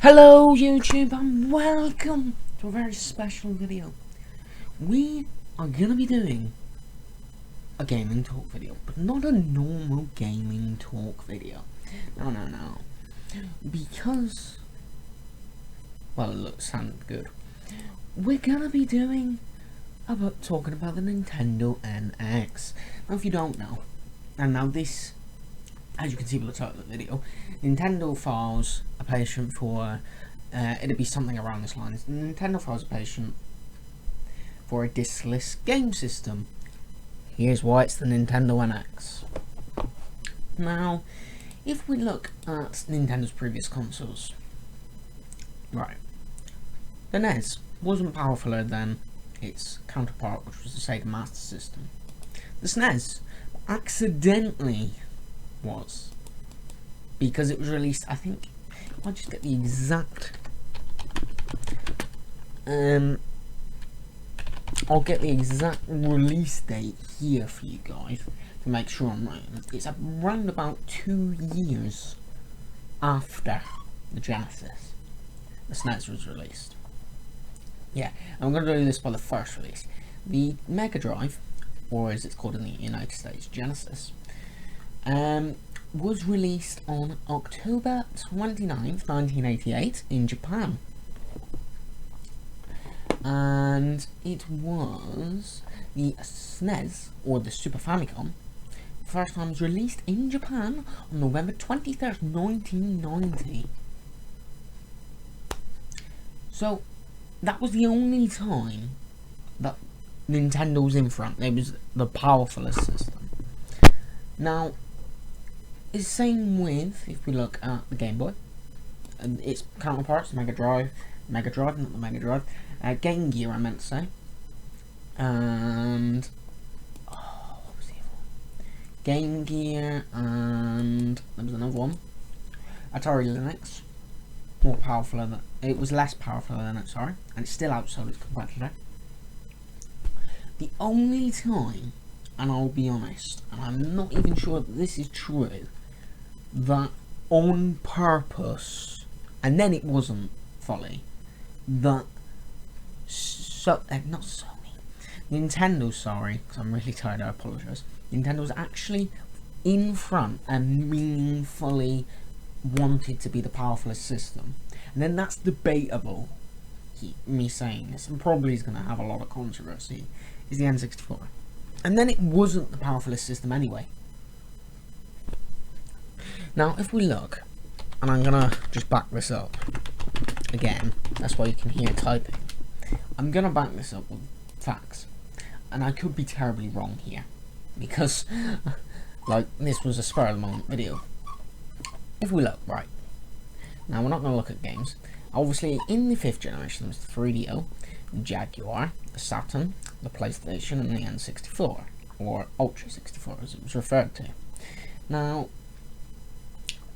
Hello YouTube and welcome to a very special video. We are gonna be doing a gaming talk video, but not a normal gaming talk video. No. Because, well, it looks sound good. We're gonna be talking about the Nintendo NX. Now if you don't know, and now this, as you can see by the title of the video, Nintendo files a patent for, it'd be something around this line. Nintendo files a patent for a diskless game system. Here's why it's the Nintendo NX. Now, if we look at Nintendo's previous consoles, right, the NES wasn't powerfuler than its counterpart, which was the Sega Master System. The SNES accidentally was, because it was released, I think, I'll just get the exact, I'll get the exact release date here for you guys to make sure I'm right. It's around about 2 years after the Genesis the SNES was released. Yeah, I'm going to do this by the first release. The Mega Drive, or as it's called in the United States, Genesis, was released on October 29th, 1988 in Japan. And it was the SNES, or the Super Famicom, first time was released in Japan on November 23rd, 1990. So, that was the only time that Nintendo was in front. It was the powerfulest system. Now, it's the same with, if we look at the Game Boy, and its counterparts, Mega Drive, not the Mega Drive, Game Gear, I meant to say, and, what was the other one? Game Gear, and there was another one, Atari Lynx, more powerful than, it was less powerful than it, sorry, and it's still outsold its competitor. The only time, and I'll be honest, and I'm not even sure that this is true, that on purpose, and then it wasn't fully, that not Sony, Nintendo, sorry, because I'm really tired, I apologise, Nintendo was actually in front and meaningfully wanted to be the powerfulest system. And then that's debatable, me saying this, and probably is going to have a lot of controversy, is the N64. And then it wasn't the powerfulest system anyway. Now, if we look, and I'm gonna just back this up again, that's why you can hear typing. I'm gonna back this up with facts, and I could be terribly wrong here, because, like, this was a spur of the moment video. If we look, right, now we're not gonna look at games. Obviously, in the 5th generation, there was the 3DO, the Jaguar, the Saturn, the PlayStation, and the N64, or Ultra 64 as it was referred to. Now,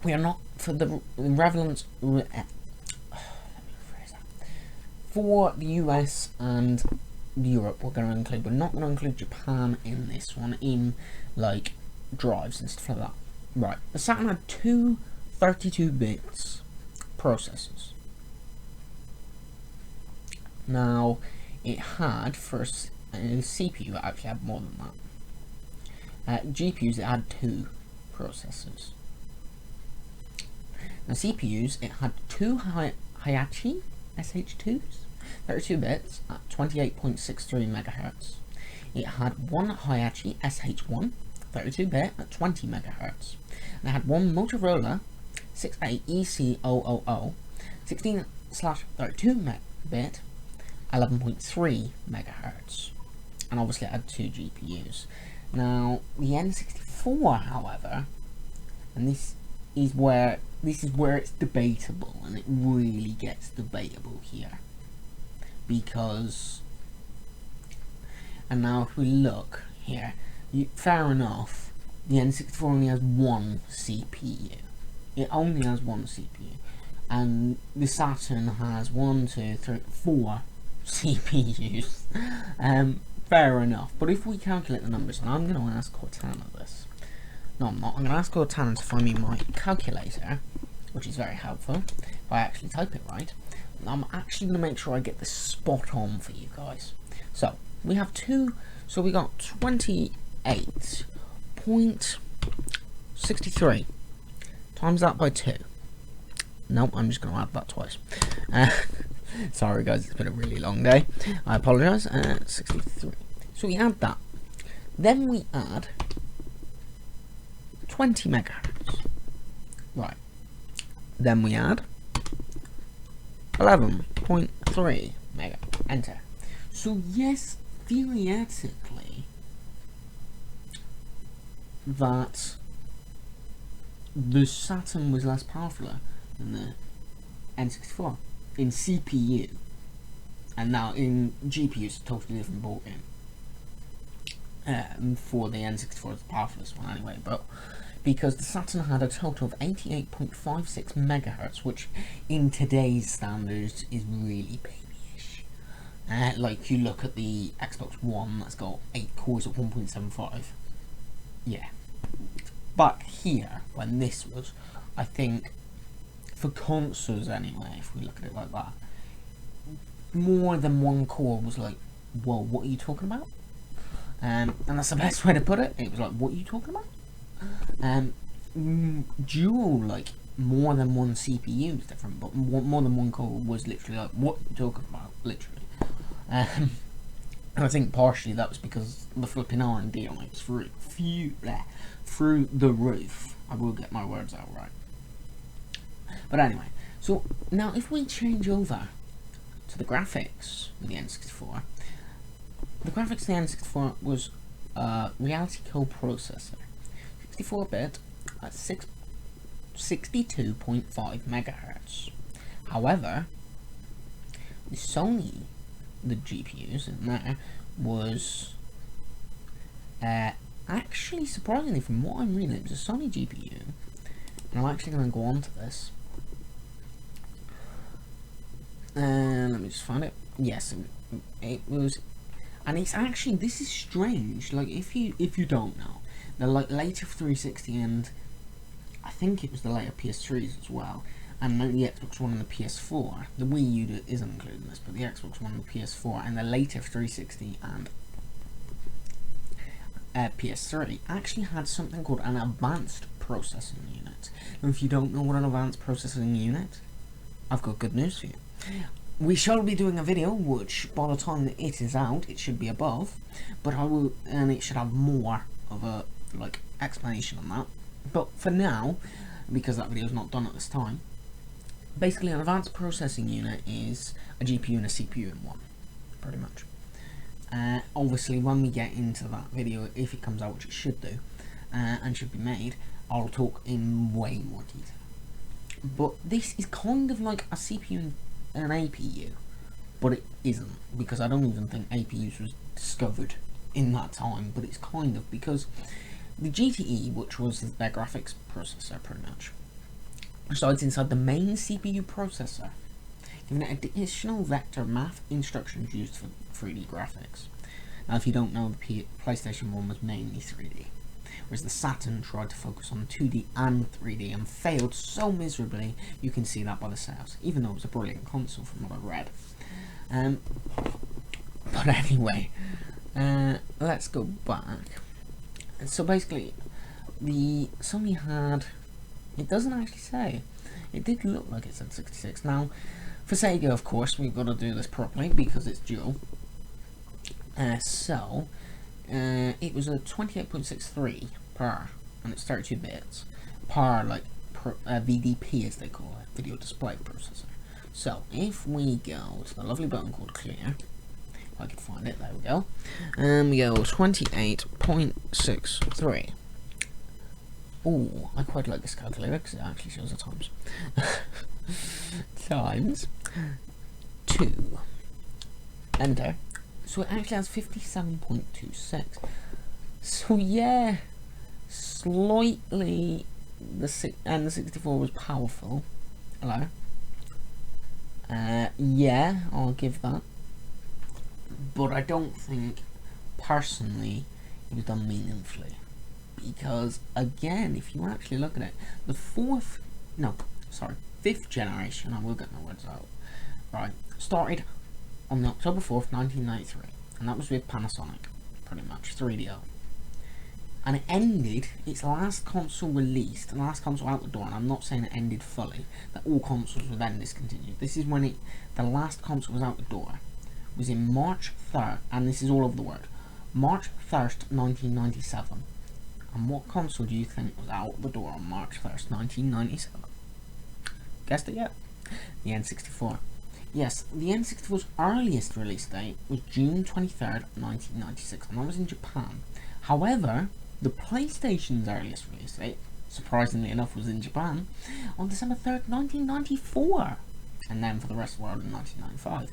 we are not, for the relevance, for the US and Europe, we're not going to include Japan in this one, in, like, drives and stuff like that. Right, the Saturn had two 32-bit processors. Now, it had, first, CPU, it actually had more than that. GPUs, it had two processors. Now, CPUs, it had two Hiachi SH2s, 32 bits at 28.63 MHz. It had one Hiachi SH1, 32 bit at 20 MHz. And it had one Motorola 68EC000, 16/32 bit, 11.3 MHz. And obviously it had two GPUs. Now, the N64, however, and this is where it's debatable, and it really gets debatable here, because, and now if we look here, fair enough, the N64 only has one CPU. It only has one CPU, and the Saturn has 1, 2, 3, 4 CPUs. Fair enough. But if we calculate the numbers, and I'm going to ask Cortana this. No, I'm not. I'm going to ask Cortana to find me my calculator, which is very helpful if I actually type it right. I'm actually going to make sure I get this spot on for you guys. So we have we got 28.63 times that by 2. Nope, I'm just going to add that twice. Sorry guys, it's been a really long day. I apologise. 63. So we add that. Then we add 20 megahertz. Right. Then we add 11.3 mega. Enter. So yes, theoretically, that the Saturn was less powerful than the N64 in CPU, and now in GPU it's a totally different ballgame. For the N64 is the powerfulest one anyway, but because the Saturn had a total of 88.56 megahertz, which in today's standards is really babyish. Like you look at the Xbox One that's got 8 cores at 1.75. Yeah. Back here, when this was, I think, for consoles anyway, if we look at it like that, more than one core was like, whoa, what are you talking about? And that's the best way to put it. It was like, what are you talking about? Dual, like, more than one CPU is different, but more than one core was literally like, what are you talking about? Literally. And I think partially that was because the flipping R&D on it was through the roof. I will get my words out right. But anyway, so now if we change over to the graphics with the N64, the graphics of the N64 was a reality coprocessor, 64-bit at 62.5 megahertz. However, the Sony, the GPUs in there, was actually, surprisingly, from what I'm reading, it was a Sony GPU, and I'm actually going to go on to this. Let me just find it. Yes, it was, and it's actually, this is strange. Like if you don't know, the later 360 and I think it was the later PS3s as well, and the Xbox One and the PS4. The Wii U isn't included in this, but the Xbox One and the PS4 and the later 360 and PS3 actually had something called an advanced processing unit. Now, if you don't know what an advanced processing unit, I've got good news for you. We shall be doing a video, which by the time that it is out, it should be above, but I will, and it should have more of a explanation on that. But for now, because that video is not done at this time, basically an advanced processing unit is a GPU and a CPU in one, pretty much. Obviously, when we get into that video, if it comes out, which it should do, and should be made, I'll talk in way more detail. But this is kind of like a CPU and an APU, but it isn't, because I don't even think APUs was discovered in that time, but it's kind of, because the GTE, which was their graphics processor pretty much, resides inside the main CPU processor, giving it additional vector math instructions used for 3D graphics. Now if you don't know, the PlayStation 1 was mainly 3D, whereas the Saturn tried to focus on 2D and 3D and failed so miserably. You can see that by the sales, even though it was a brilliant console from what I read. But anyway, let's go back. So basically, the Sony had, it doesn't actually say, it did look like it said 66. Now, for Sega, of course, we've got to do this properly because it's dual. It was a 28.63 per, and it's 32 bits per, VDP as they call it, video display processor. So if we go to the lovely button called clear, if I can find it, there we go, and we go 28.63. Oh, I quite like this calculator because it actually shows the times. Times 2. Enter. So it actually has 57.26. So yeah, slightly, the 64 was powerful. Hello. Yeah, I'll give that. But I don't think, personally, it was done meaningfully. Because, again, if you actually look at it, the fifth generation, I will get my words out, right, started on October 4th, 1993, and that was with Panasonic, pretty much, 3DO. And it ended, its last console released, the last console out the door, and I'm not saying it ended fully, that all consoles were then discontinued. This is when the last console was out the door, was in March 3rd, and this is all over the world, March 1st, 1997. And what console do you think was out the door on March 1st, 1997? Guessed it yet? The N64. Yes, the N64's earliest release date was June 23rd, 1996, and that was in Japan. However, the PlayStation's earliest release date, surprisingly enough, was in Japan on December 3rd, 1994, and then for the rest of the world in 1995.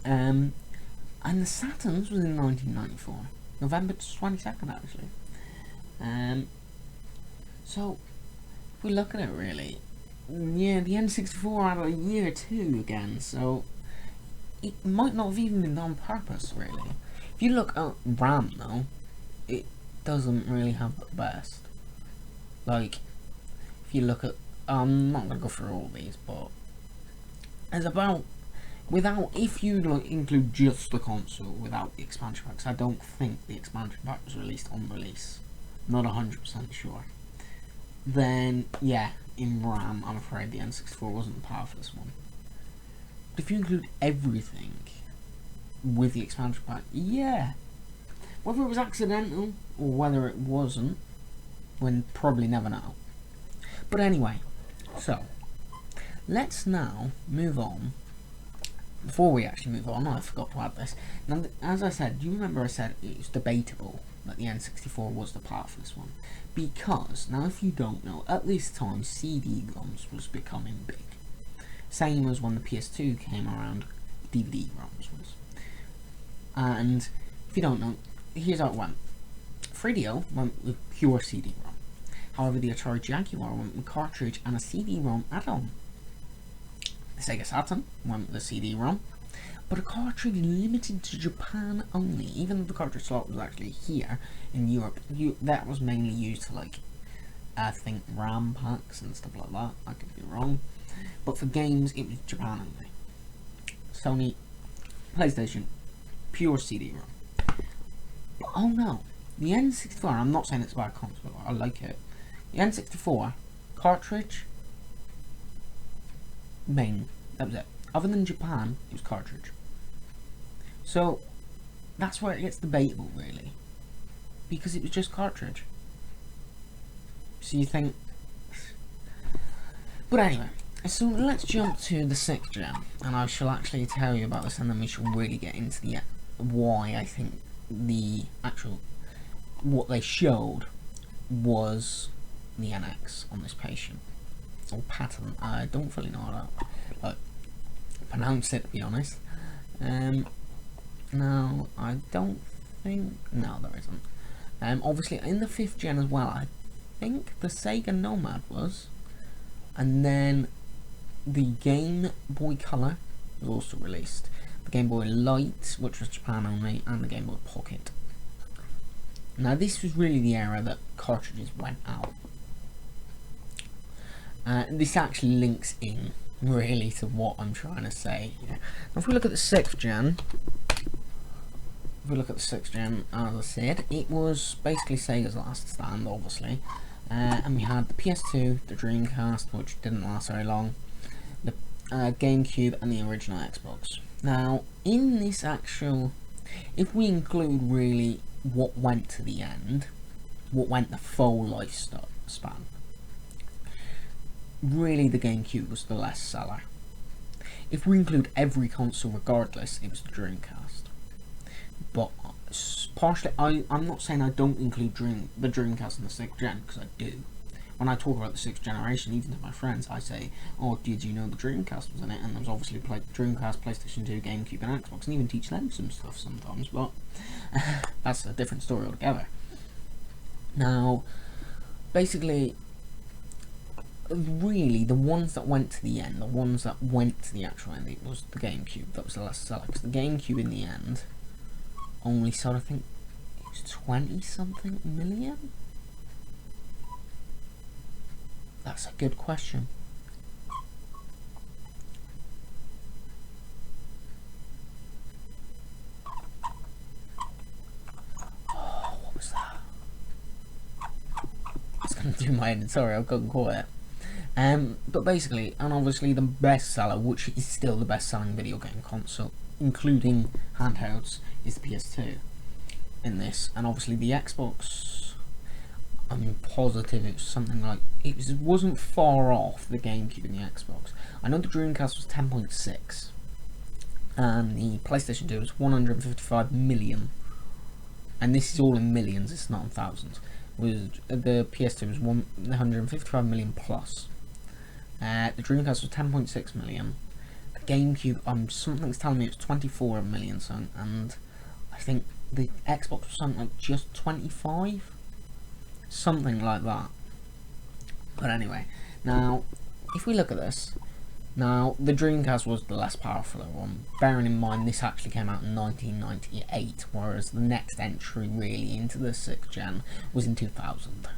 And the Saturn's was in 1994, November 22nd, actually. So, if we look at it really, yeah, the N64 had a year too again, so it might not have even been done on purpose, really. If you look at RAM, though, it doesn't really have the best. Like, if you look at, I'm not going to go through all these, but it's about, if you like include just the console without the expansion packs, I don't think the expansion pack was released on release. Not 100% sure. Then, yeah, in RAM, I'm afraid the N64 wasn't the powerfulest one. But if you include everything with the expansion pack, yeah. Whether it was accidental or whether it wasn't, we'll probably never know. But anyway, so let's now move on. Before we actually move on, I forgot to add this. Now, as I said, do you remember I said it was debatable that the N64 was the powerfulest one? Because, now if you don't know, at this time CD-ROMs was becoming big. Same as when the PS2 came around, DVD-ROMs was. And, if you don't know, here's how it went. 3DO went with pure CD-ROM. However, the Atari Jaguar went with cartridge and a CD-ROM add-on. The Sega Saturn went with a CD-ROM, but a cartridge limited to Japan only. Even though the cartridge slot was actually here in Europe, that was mainly used for, like, I think RAM packs and stuff like that. I could be wrong, but for games it was Japan only. Sony, PlayStation, pure CD-ROM. But oh no, the N64. I'm not saying it's a bad console. I like it. The N64 cartridge. Main. That was it. Other than Japan, it was cartridge. So, that's where it gets debatable, really. Because it was just cartridge. So you think... But anyway, so let's jump to the 6th gen. And I shall actually tell you about this, and then we shall really get into the why I think the actual... what they showed was the NX on this patient. Or pattern. I don't really know how to pronounce it, to be honest. No, I don't think... No, there isn't. Obviously, in the 5th gen as well, I think the Sega Nomad was. And then the Game Boy Color was also released. The Game Boy Light, which was Japan only, and the Game Boy Pocket. Now, this was really the era that cartridges went out. This actually links in really to what I'm trying to say. Yeah. If we look at the 6th gen, as I said, it was basically Sega's last stand, obviously. And we had the PS2, the Dreamcast, which didn't last very long, the GameCube, and the original Xbox. Now, in this actual, if we include really what went to the end, what went the full life span, really the GameCube was the less seller. If we include every console regardless, it was the Dreamcast. But partially, I'm not saying I don't include the Dreamcast in the 6th gen, because I do. When I talk about the 6th generation, even to my friends, I say, oh, did you know the Dreamcast was in it? And there was obviously Dreamcast, PlayStation 2, GameCube and Xbox, and even teach them some stuff sometimes, but that's a different story altogether. Now, basically, really, the ones that went to the end, the ones that went to the actual end, it was the GameCube that was the last seller, because the GameCube in the end only sold, I think, it was 20-something million? That's a good question. doing my edit, sorry, I've gotten quiet. But basically, and obviously the best seller, which is still the best selling video game console, including handhelds, is the PS2 in this. And obviously the Xbox, I'm positive it was something like, wasn't far off the GameCube and the Xbox. I know the Dreamcast was 10.6, and the PlayStation 2 was 155 million. And this is all in millions, it's not in thousands. The PS2 was 155 million plus. The Dreamcast was 10.6 million. The GameCube, something's telling me it was 24 million something, and I think the Xbox was something like just 25, something like that. But anyway, now if we look at this, now the Dreamcast was the less powerful one, bearing in mind this actually came out in 1998, whereas the next entry really into the 6th gen was in 2000.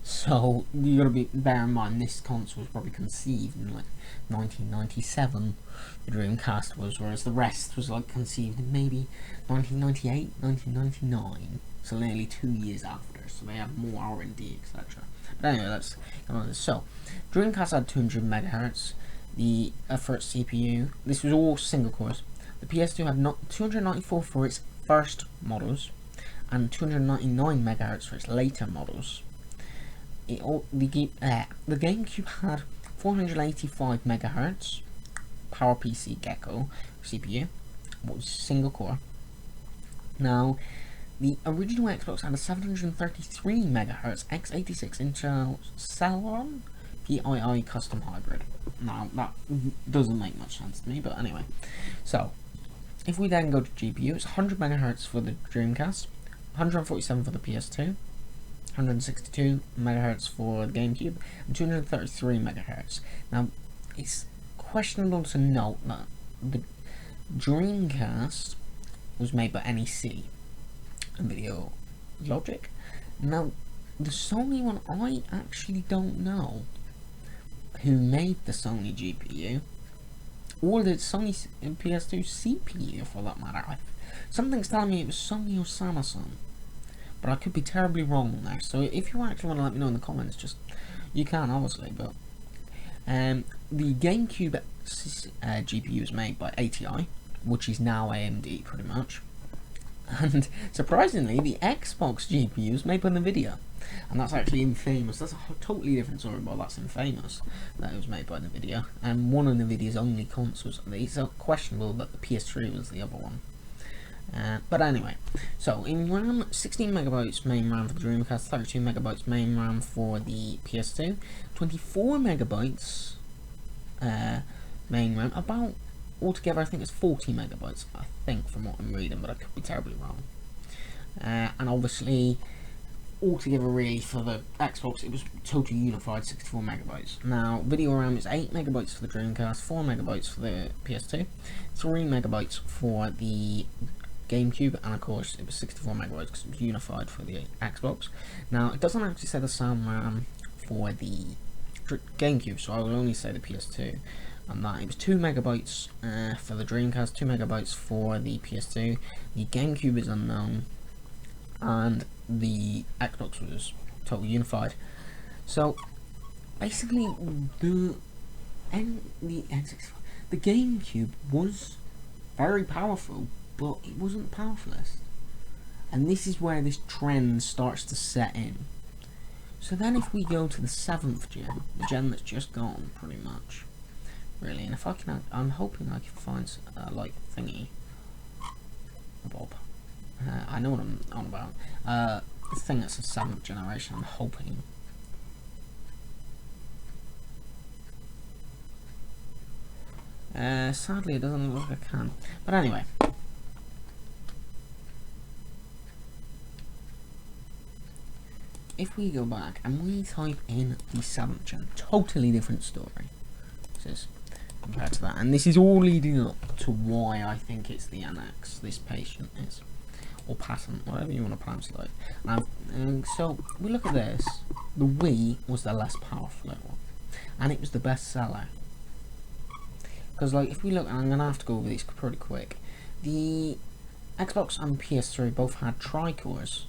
So you gotta bear in mind this console was probably conceived in like 1997. The Dreamcast was, whereas the rest was like conceived in maybe 1998, 1999. So nearly 2 years after. So they have more R&D, etc. But anyway, let's go on this. So Dreamcast had 200 megahertz. The for its CPU, this was all single cores. The PS2 had 294 for its first models, and 299 megahertz for its later models. The GameCube had 485 megahertz PowerPC Gecko CPU, which was single core. Now, the original Xbox had a 733 megahertz x86 Intel Celeron PII custom hybrid. Now, that doesn't make much sense to me, but anyway. So, if we then go to GPU, it's 100 megahertz for the Dreamcast, 147 for the PS2, 162 megahertz for the GameCube, and 233 megahertz. Now, it's questionable to note that the Dreamcast was made by NEC, Video Logic. Now, the Sony one, I actually don't know who made the Sony GPU, or the Sony PS2 CPU for that matter. Something's telling me it was Sony or Samsung, but I could be terribly wrong there. So if you actually want to let me know in the comments, just you can obviously. But the GameCube GPU was made by ATI, which is now AMD pretty much. And surprisingly, the Xbox GPU is made by Nvidia, and that's actually infamous. That's a totally different story, but that's infamous that it was made by Nvidia, and one of Nvidia's only consoles. It's questionable that the PS3 was the other one. But anyway, so in RAM, 16 megabytes main RAM for the Dreamcast, 32 megabytes main RAM for the PS2, 24 megabytes main RAM, about altogether I think it's 40 megabytes, I think, from what I'm reading, but I could be terribly wrong. And obviously, altogether really for the Xbox, it was totally unified 64 megabytes. Now, video RAM is 8 megabytes for the Dreamcast, 4 megabytes for the PS2, 3 megabytes for the GameCube, and of course it was 64 megabytes because it was unified for the Xbox. Now, it doesn't actually say the SAM RAM for the GameCube, so I will only say the PS2. And that it was 2 megabytes for the Dreamcast, 2 megabytes for the PS2. The GameCube is unknown, and the Xbox was totally unified. So basically, the GameCube was very powerful, but it wasn't powerfulest. And this is where this trend starts to set in. So then, if we go to the 7th gen, the gen that's just gone, pretty much. Really, and if I can, I'm hoping I can find like thingy Bob. I know what I'm on about. The thing that's a 7th generation. I'm hoping. Sadly, it doesn't look like I can. But anyway. If we go back and we type in the 7th gen, totally different story. This is compared to that, and this is all leading up to why I think it's the NX this patient is, or patent, whatever you want to pronounce it like. Now, so we look at this. The Wii was the less powerful one, and it was the best seller. Because like if we look, and I'm gonna have to go over these pretty quick. The Xbox and PS3 both had tri-cores.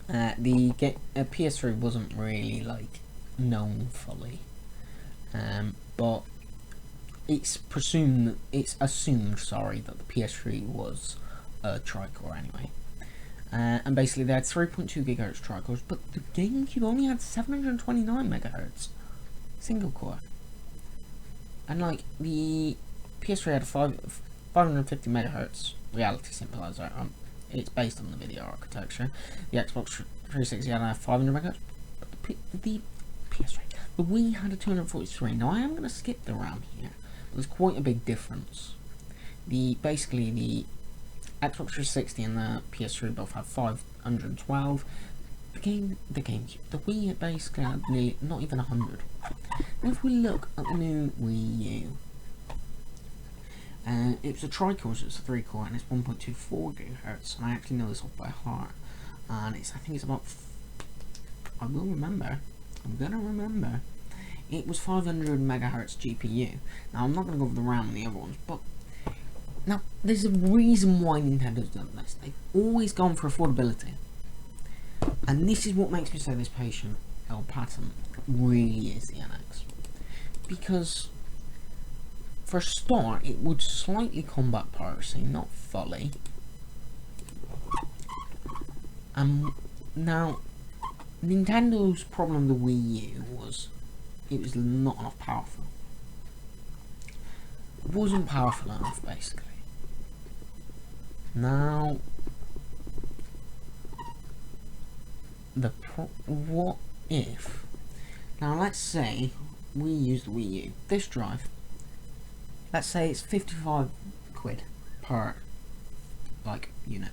The PS3 wasn't really like known fully, but it's assumed, sorry, that the PS3 was a tri-core anyway. And basically they had 3.2 GHz tri-cores, but the GameCube only had 729 MHz single core. And like the PS3 had 550 MHz reality symbolizer. It's based on the video architecture. The Xbox 360 had a 500 MHz, but the PS3, the Wii had a 243. Now I am going to skip the RAM here. There's quite a big difference. Basically the Xbox 360 and the PS3 both have 512. The Wii basically had nearly, not even 100. Now if we look at the new Wii U, it was a tri-core, so it's a 3-core, and it's 1.24 GHz, and I actually know this off by heart. And I think it's about, I'm gonna remember. It was 500 MHz GPU. Now I'm not gonna go over the RAM and the other ones, but now there's a reason why Nintendo's done this. They've always gone for affordability, and this is what makes me say this patent really is the NX, because for a start it would slightly combat piracy, not fully. Now Nintendo's problem with the Wii U was it was not enough powerful. It wasn't powerful enough, basically. Now, what if? Now, let's say we use the Wii U. This drive, let's say it's 55 quid per unit.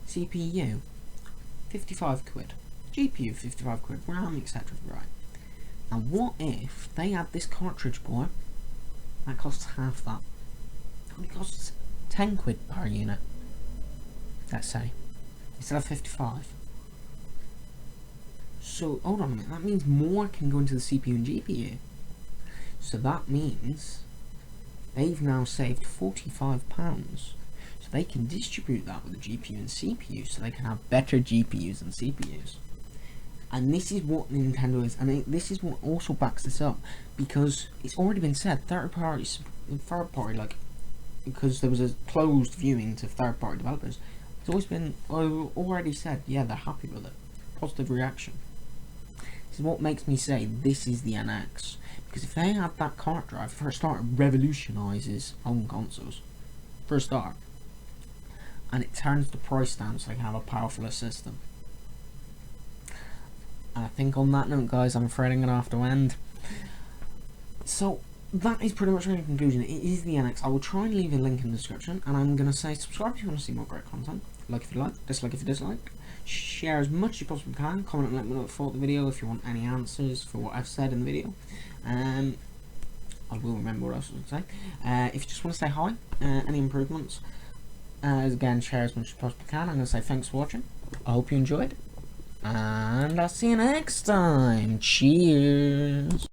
CPU, 55 quid. GPU, 55 quid. RAM, etc. Right. Now, what if they had this cartridge board that costs half that? It only costs 10 quid per unit, let's say, instead of 55. So, hold on a minute, that means more can go into the CPU and GPU. So that means they've now saved £45. So they can distribute that with the GPU and CPU, so they can have better GPUs and CPUs. And this is what Nintendo is, and this is what also backs this up, because it's already been said, third party, like, because there was a closed viewing to third party developers, it's always been already said, yeah, they're happy with it. Positive reaction. This is what makes me say this is the NX, because if they had that cart drive, for a start, it revolutionises home consoles, for a start, and it turns the price down so they can have a powerful system. And I think on that note, guys, I'm afraid I'm going to have to end. So, that is pretty much my conclusion. It is the NX. I will try and leave a link in the description, and I'm going to say subscribe if you want to see more great content. Like if you like, dislike if you dislike. Share as much as you possibly can. Comment and let me know what you thought of the video if you want any answers for what I've said in the video. I will remember what else I was going to say. If you just want to say hi, any improvements, again, share as much as you possibly can. I'm going to say thanks for watching. I hope you enjoyed. And I'll see you next time. Cheers.